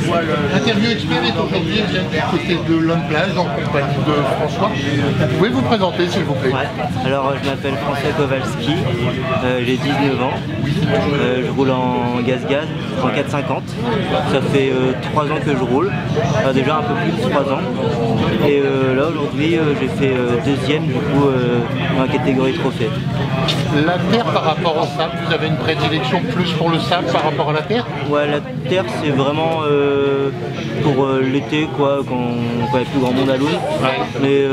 Interview Expert est aujourd'hui du côté de Lone Plage en compagnie de François. Vous pouvez vous présenter s'il vous plaît? Ouais. Alors je m'appelle François Kowalski, j'ai 19 ans, je roule en gaz-gaz, en 450. Ça fait 3 ans que je roule, déjà un peu plus de 3 ans. Et là aujourd'hui j'ai fait deuxième du coup dans la catégorie trophée. La terre par rapport au sable, vous avez une prédilection plus pour le sable par rapport à la terre? Ouais, la terre c'est vraiment pour l'été quoi, quand il y a plus grand monde à l'eau. Ouais. Mais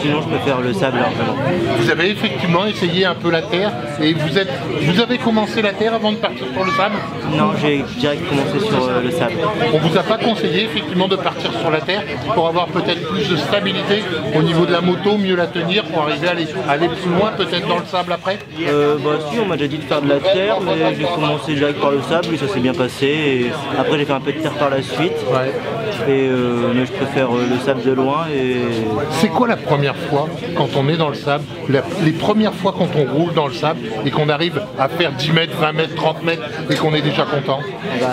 sinon je préfère le sable largement. Vous avez effectivement essayé un peu la terre et vous avez commencé la terre avant de partir sur le sable? Non, j'ai direct commencé sur le sable. On vous a pas conseillé effectivement de partir sur la terre pour avoir peut-être plus de stabilité au niveau de la moto, mieux la tenir pour arriver à aller plus loin peut-être dans le sable après? Bah si, on m'a déjà dit de faire de la terre, mais j'ai commencé direct par le sable et ça s'est bien passé. Et après j'ai fait un peu de terre par la suite. Ouais. Et mais je préfère le sable de loin. Et c'est quoi la première fois quand on est dans le sable, les premières fois quand on roule dans le sable et qu'on arrive à faire 10 mètres, 20 mètres, 30 mètres et qu'on est déjà content? Bah,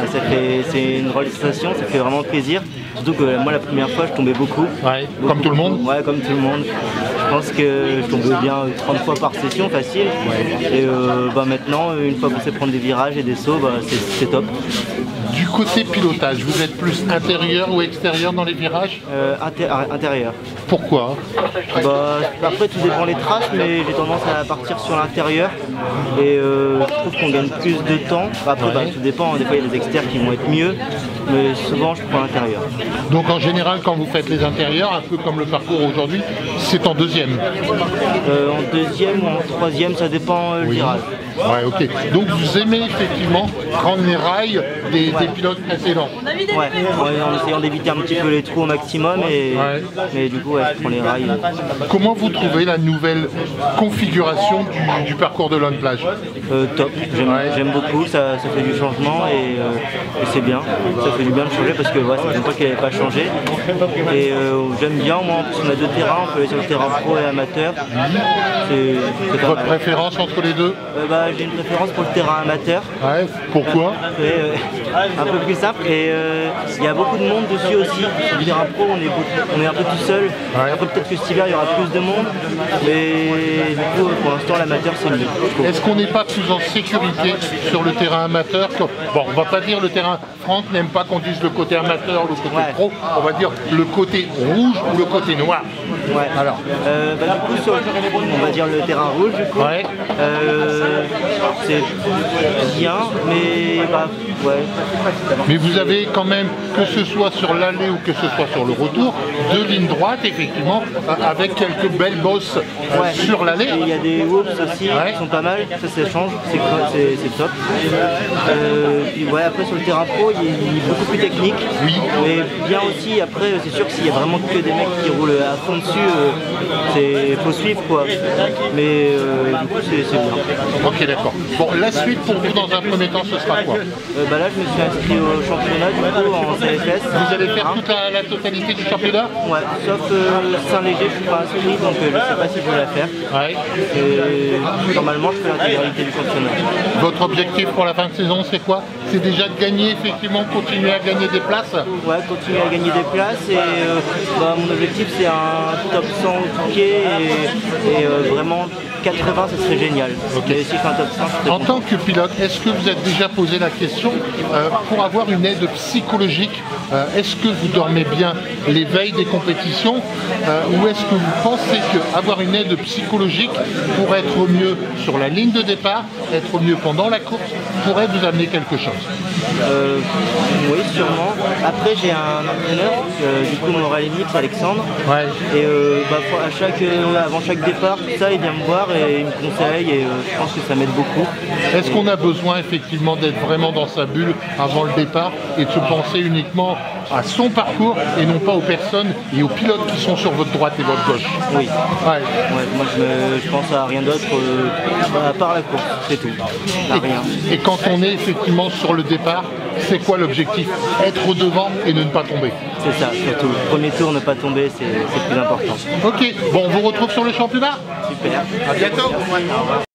c'est une drôle de sensation, ça fait vraiment plaisir. Surtout que moi la première fois je tombais beaucoup. Ouais, comme tout le monde? Ouais, comme tout le monde. Je pense que je tombais bien 30 fois par session facile. Ouais. Et bah, maintenant, une fois qu'on sait prendre des virages et des sauts, bah, c'est top. Du côté pilotage, vous êtes plus intérieur ou extérieur dans les virages? Intérieur. Pourquoi? Bah, après tout dépend des traces, mais j'ai tendance à partir sur l'intérieur et je trouve qu'on gagne plus de temps. Après ouais. Bah, tout dépend, des fois il y a des extérieurs qui vont être mieux, mais souvent je prends l'intérieur. Donc en général quand vous faites les intérieurs, un peu comme le parcours aujourd'hui, c'est en deuxième? En deuxième ou en troisième, ça dépend le virage. Ouais, ok. Donc vous aimez effectivement prendre les rails des pilotes précédents? Ouais, en essayant d'éviter un petit peu les trous au maximum, mais du coup ouais, je prends les rails. Comment vous trouvez la nouvelle configuration du parcours de Lone Plage? Top, j'aime beaucoup, ça fait du changement et c'est bien, ça fait du bien de changer parce que ouais, ça fait longtemps qu'elle n'avait pas changé. Et j'aime bien, moi en plus on a deux terrains, on peut aller sur le terrain pro et amateur. Votre préférence entre les deux? Bah, j'ai une préférence pour le terrain amateur. Ouais, pourquoi? Un peu plus simple et il y a beaucoup de monde dessus aussi. Sur le terrain pro on est un peu tout seul. Ouais. Après peut-être que cet hiver il y aura plus de monde, mais du coup pour l'instant l'amateur c'est mieux. Est-ce qu'on n'est pas plus en sécurité sur le terrain amateur que... Bon, on va pas dire le terrain... Franck n'aime pas qu'on dise le côté amateur, le côté pro, on va dire le côté rouge ou le côté noir. Ouais. Alors bah, du coup sur on va dire le terrain rouge du coup. Ouais. C'est bien, mais bah, ouais. Mais vous avez quand même, que ce soit sur l'aller ou que ce soit sur le retour, deux lignes droites effectivement, avec quelques belles bosses sur l'aller. Il y a des whoops aussi qui sont pas mal, ça s'échange, c'est top. Puis ouais, après sur le terrain pro, il est beaucoup plus technique, mais bien aussi. Après, c'est sûr que s'il y a vraiment que des mecs qui roulent à fond dessus, faut suivre quoi. Mais du coup, c'est bien. Ok, d'accord. Bon, la suite pour vous dans un premier temps, ce sera quoi? Bah là, je me suis inscrit au championnat du coup en CFS. Vous allez faire toute la totalité du championnat? Ouais, sauf Saint-Léger, je suis pas inscrit, donc je sais pas si je vais la faire. Ouais. Et normalement, je fais l'intégralité du championnat. Votre objectif pour la fin de saison, c'est quoi? C'est déjà de gagner, effectivement, continuer à gagner des places? Ouais, continuer à gagner des places et bah, mon objectif c'est un top 100 Touquet et vraiment 80 ce serait génial. Okay. Si je fais un top 100, en tant que pilote, est-ce que vous êtes déjà posé la question pour avoir une aide psychologique, est-ce que vous dormez bien les veilles des compétitions ou est-ce que vous pensez qu'avoir une aide psychologique pour être mieux sur la ligne de départ, être mieux pendant la course, pourrait vous amener quelque chose? Oui, sûrement. Après, j'ai un entraîneur, du coup, mon Oralinique, c'est Alexandre. Ouais. Et bah, avant chaque départ, tout ça, il vient me voir et il me conseille et je pense que ça m'aide beaucoup. Est-ce qu'on a besoin effectivement d'être vraiment dans sa bulle avant le départ et de se penser uniquement à son parcours et non pas aux personnes et aux pilotes qui sont sur votre droite et votre gauche? Oui. Ouais, moi je pense à rien d'autre à part la course, c'est tout. Rien. Et quand on est effectivement sur le départ, c'est quoi l'objectif? Être au devant et ne pas tomber. C'est ça, surtout. Premier tour, ne pas tomber, c'est le plus important. Ok, bon, on vous retrouve sur le championnat. Super. À bientôt.